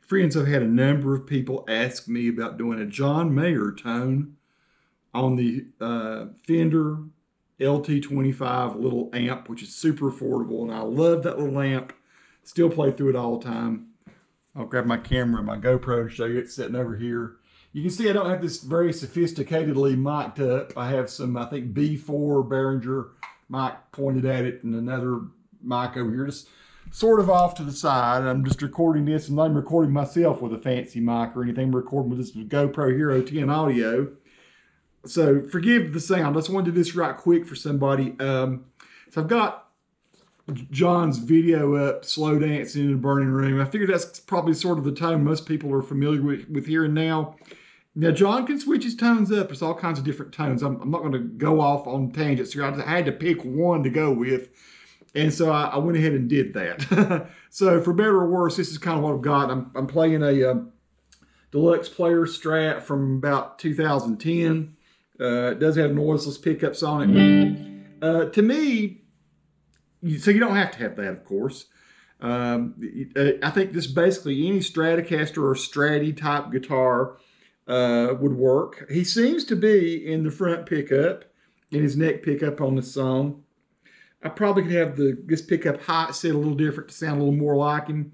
Friends, I've had a number of people ask me about doing a John Mayer tone on the Fender LT25 little amp, which is super affordable, and I love that little amp. Still play through it all the time. I'll grab my camera and my GoPro and show you. It's sitting over here. You can see I don't have this very sophisticatedly mic'd up. I have some, I think, B4 Behringer mic pointed at it and another mic over here, just sort of off to the side. I'm just recording this. I'm not even recording myself with a fancy mic or anything. I'm recording with this GoPro Hero 10 audio. So forgive the sound. I just want to do this right quick for somebody. So I've got John's video up, slow dancing in a burning room. I figured that's probably sort of the tone most people are familiar with hearing now. Now, John can switch his tones up. There's all kinds of different tones. I'm not going to go off on tangents here. I had to pick one to go with. And so I went ahead and did that. So for better or worse, this is kind of what I've got. I'm playing a deluxe player Strat from about 2010. It does have noiseless pickups on it. To me, so you don't have to have that, of course. I think this basically any Stratocaster or Stratty type guitar would work. He seems to be in the front pickup, in his neck pickup on this song. I probably could have this pickup height set a little different to sound a little more like him.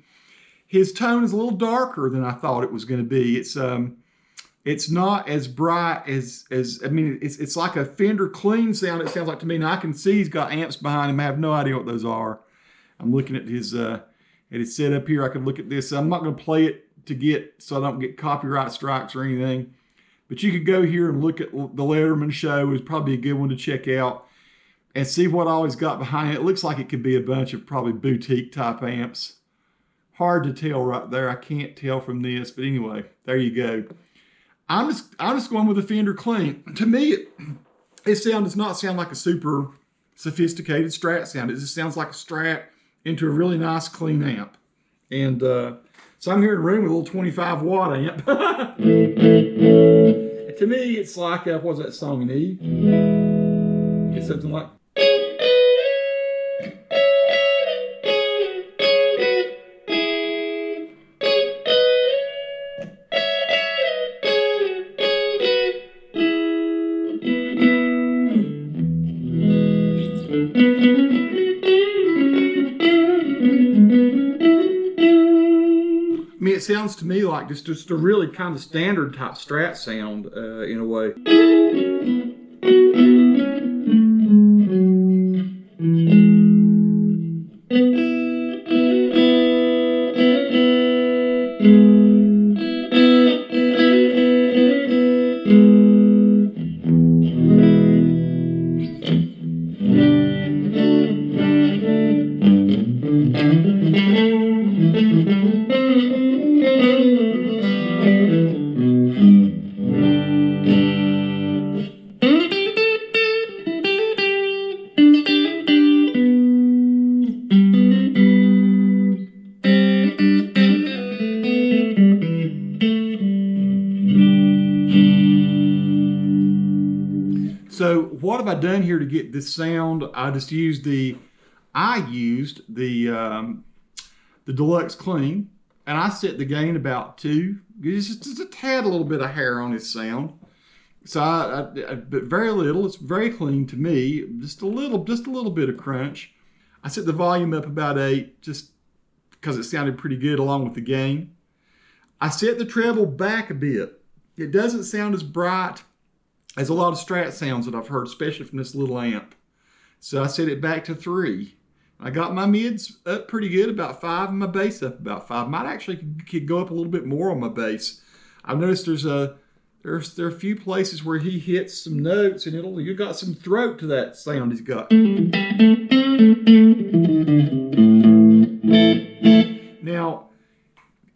His tone is a little darker than I thought it was going to be. It's not as bright as I mean, it's like a Fender clean sound, it sounds like to me. Now I can see he's got amps behind him. I have no idea what those are. I'm looking at his setup here. I could look at this. I'm not going to play it so I don't get copyright strikes or anything. But you could go here and look at the Letterman show. It's probably a good one to check out and see what all he's got behind it. It looks like it could be a bunch of probably boutique type amps. Hard to tell right there. I can't tell from this, but anyway, there you go. I'm just going with a Fender clean. To me, it does not sound like a super sophisticated Strat sound. It just sounds like a Strat into a really nice clean amp. And so I'm here in a room with a little 25 watt amp. To me, it's like, what was that song in E? It's something like... I mean, it sounds to me like just a really kind of standard type Strat sound in a way. So what have I done here to get this sound? I used the deluxe clean, and I set the gain about 2. Just a tad, a little bit of hair on his sound. So but very little. It's very clean to me. Just a little bit of crunch. I set the volume up about 8, just because it sounded pretty good along with the gain. I set the treble back a bit. It doesn't sound as bright as a lot of Strat sounds that I've heard, especially from this little amp. So I set it back to 3. I got my mids up pretty good, about 5, and my bass up about 5. Might actually could go up a little bit more on my bass. I've noticed there are a few places where he hits some notes, and you got some throat to that sound he's got. Now,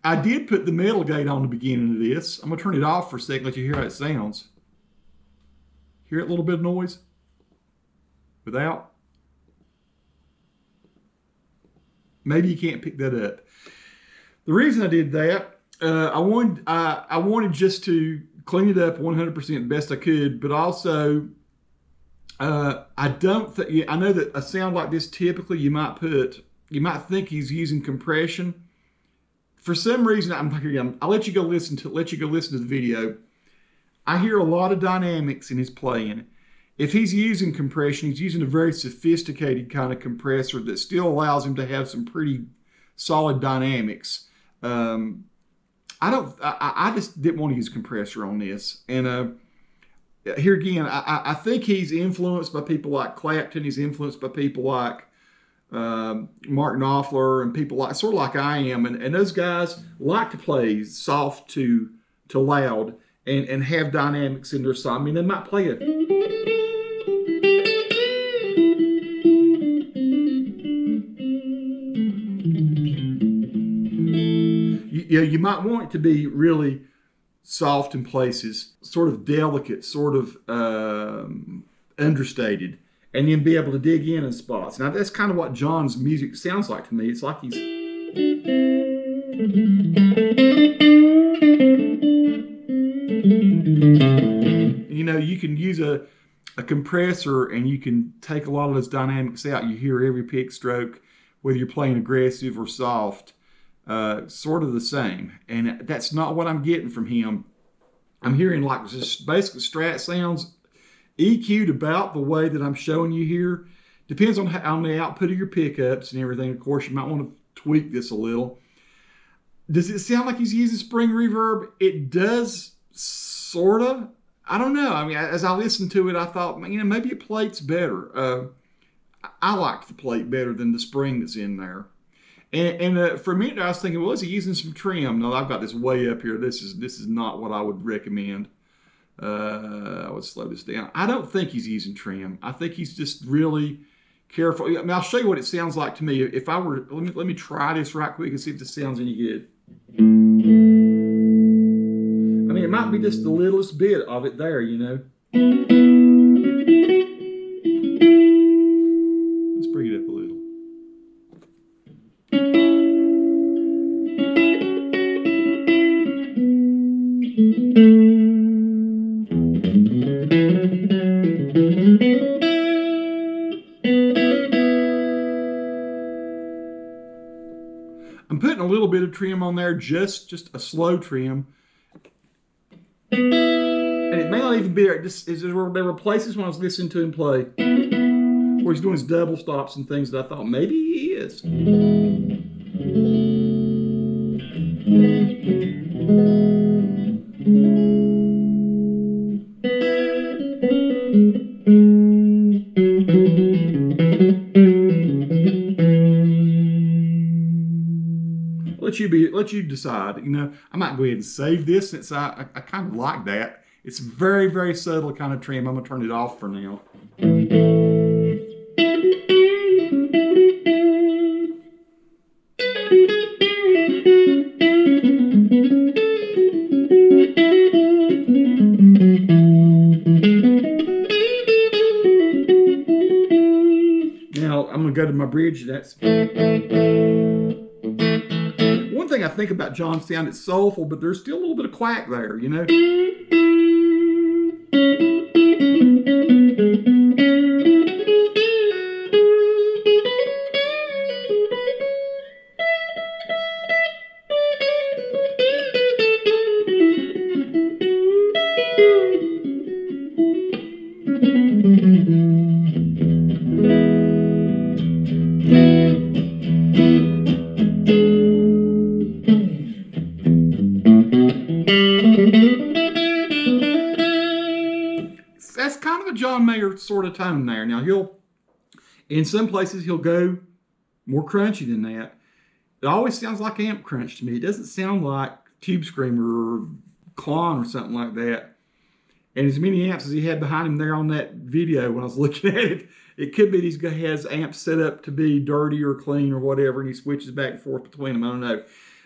I did put the metal gate on the beginning of this. I'm gonna turn it off for a second, let you hear how it sounds. Hear that little bit of noise? Without? Maybe you can't pick that up. The reason I did that, I wanted just to clean it up 100% best I could, but also I know that a sound like this typically you might think he's using compression. for some reason, I'll let you go listen to the video. I hear a lot of dynamics in his playing. If he's using compression, he's using a very sophisticated kind of compressor that still allows him to have some pretty solid dynamics. I just didn't want to use a compressor on this. And here again, I think he's influenced by people like Clapton. He's influenced by people like Mark Knopfler and people like, sort of like I am. And those guys like to play soft to loud and have dynamics in their song. I mean, they might play it. You might want it to be really soft in places, sort of delicate, sort of understated, and then be able to dig in spots. Now, that's kind of what John's music sounds like to me. It's like he's... You know, you can use a compressor and you can take a lot of those dynamics out. You hear every pick stroke, whether you're playing aggressive or soft. Sort of the same, and that's not what I'm getting from him. I'm hearing like just basic Strat sounds, EQ'd about the way that I'm showing you here. Depends on the output of your pickups and everything. Of course, you might want to tweak this a little. Does it sound like he's using spring reverb? It does, sort of. I don't know. I mean, as I listened to it, I thought, you know, maybe a plate's better. I like the plate better than the spring that's in there. And for a minute, I was thinking, well, is he using some trim? No, I've got this way up here. This is not what I would recommend. I would slow this down. I don't think he's using trim. I think he's just really careful. I mean, I'll show you what it sounds like to me. If I were, let me try this right quick and see if this sounds any good. I mean, it might be just the littlest bit of it there, you know. Let's bring it up a little. I'm putting a little bit of trim on there, just a slow trim. And it may not even be there. There were places when I was listening to him play where he's doing his double stops and things that I thought maybe he is. Let you decide. You know, I might go ahead and save this since I kind of like that. It's very, very subtle kind of trim. I'm gonna turn it off for now. Now I'm gonna go to my bridge. That's one thing I think about John's sound. It's soulful, but there's still a little bit of quack there, you know. That's kind of a John Mayer sort of tone there. Now in some places he'll go more crunchy than that. It always sounds like amp crunch to me. It doesn't sound like Tube Screamer or Klon or something like that. And as many amps as he had behind him there on that video when I was looking at it, it could be he has amps set up to be dirty or clean or whatever, and he switches back and forth between them. I don't know.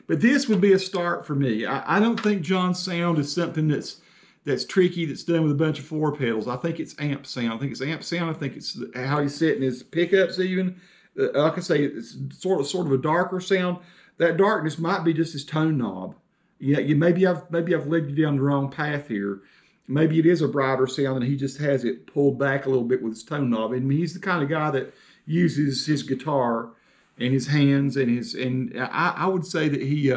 But this would be a start for me. I don't think John's sound is something that's tricky, that's done with a bunch of floor pedals. I think it's amp sound. I think it's amp sound. I think it's how he's setting his pickups even. Like I say, it's sort of a darker sound. That darkness might be just his tone knob. Yeah, maybe I've led you down the wrong path here. Maybe it is a brighter sound and he just has it pulled back a little bit with his tone knob. I mean, he's the kind of guy that uses his guitar and his hands and I would say that he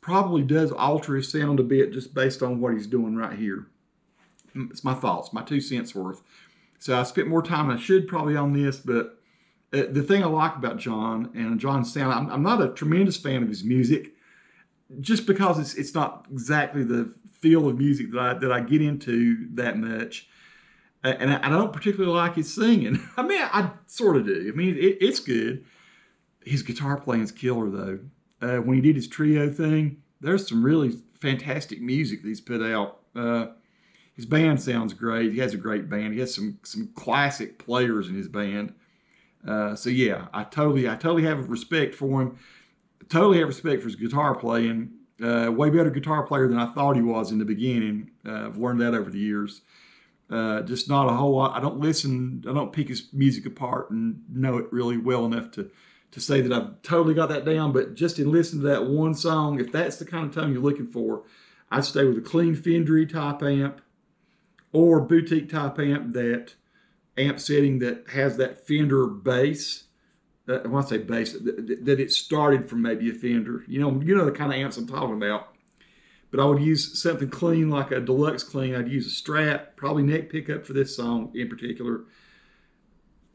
probably does alter his sound a bit just based on what he's doing right here. It's my thoughts, my 2 cents worth. So I spent more time than I should probably on this, but the thing I like about John and John's sound, I'm not a tremendous fan of his music, just because it's not exactly the feel of music that I get into that much. And I don't particularly like his singing. I mean, I sort of do. I mean, it's good. His guitar playing's killer, though. When he did his trio thing, there's some really fantastic music that he's put out. His band sounds great. He has a great band. He has some classic players in his band. So yeah, I totally have respect for him. Totally have respect for his guitar playing. Way better guitar player than I thought he was in the beginning. I've learned that over the years. Just not a whole lot. I don't pick his music apart and know it really well enough to say that I've totally got that down. But just in listening to that one song, if that's the kind of tone you're looking for, I'd stay with a clean Fender type amp or boutique type amp, that amp setting that has that Fender bass. When I say bass, that it started from maybe a Fender. You know the kind of amps I'm talking about. But I would use something clean, like a deluxe clean. I'd use a Strat, probably neck pickup for this song in particular.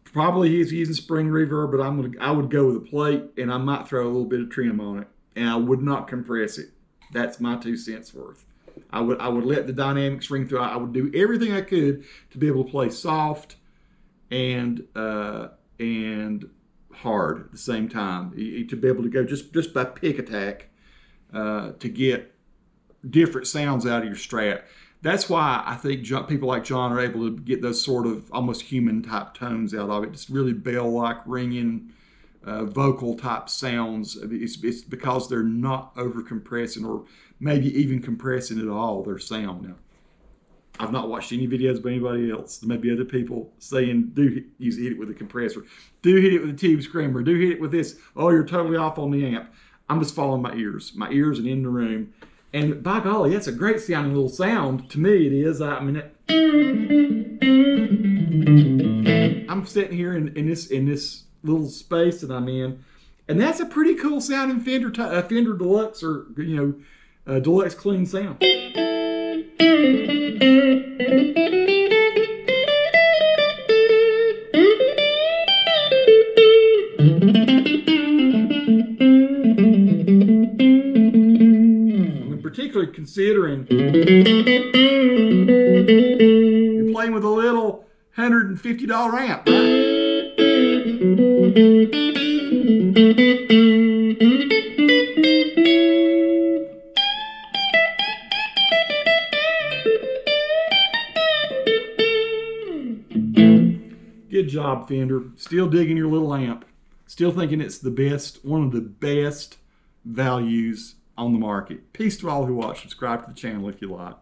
Probably he's using spring reverb, but I would go with a plate, and I might throw a little bit of trim on it, and I would not compress it. That's my 2 cents worth. I would let the dynamics ring through. I would do everything I could to be able to play soft and hard at the same time. To be able to go just by pick attack to get different sounds out of your Strat. That's why I think people like John are able to get those sort of almost human type tones out of it. Just really bell-like ringing, vocal type sounds. It's because they're not over compressing or maybe even compressing at all their sound. Now, I've not watched any videos by anybody else. There may be other people saying, hit it with a compressor. Do hit it with a tube screamer. Do hit it with this. Oh, you're totally off on the amp. I'm just following my ears and in the room. And by golly, that's a great sounding little sound. To me, it is. I'm sitting here in this little space that I'm in, and that's a pretty cool sounding Fender Deluxe, or Deluxe clean sound. Particularly considering you're playing with a little $150 amp, right? Good job, Fender. Still digging your little amp. Still thinking it's the best, one of the best values on the market. Peace to all who watch. Subscribe to the channel if you like.